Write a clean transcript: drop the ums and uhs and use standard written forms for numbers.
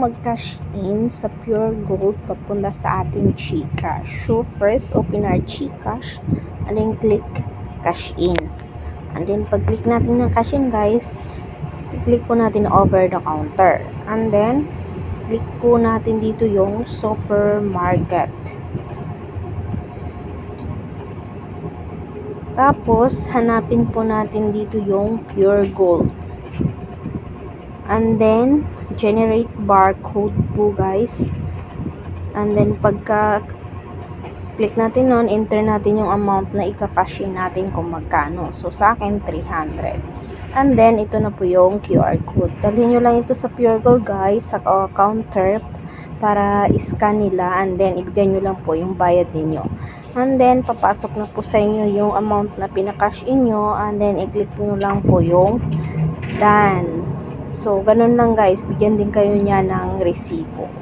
mag-cash in sa Pure Gold papunta sa ating GCash. So first, open our GCash and then click cash in. And then pag click natin ng cash in guys, click po natin over the counter. And then click po natin dito yung supermarket. Tapos hanapin po natin dito yung Pure Gold. And then generate barcode po guys. And then pagka click natin nun, enter natin yung amount na ika-cash in natin kung magkano. So sa akin 300. And then ito na po yung QR code. Dalhin nyo lang ito sa Pure Gold guys, sa counter para i-scan nila, and then ibigay nyo lang po yung bayad ninyo. And then papasok na po sa inyo yung amount na pinaka-cash in nyo, and then i-click nyo lang po yung done. So ganun lang guys, bigyan din kayo niya ng resibo.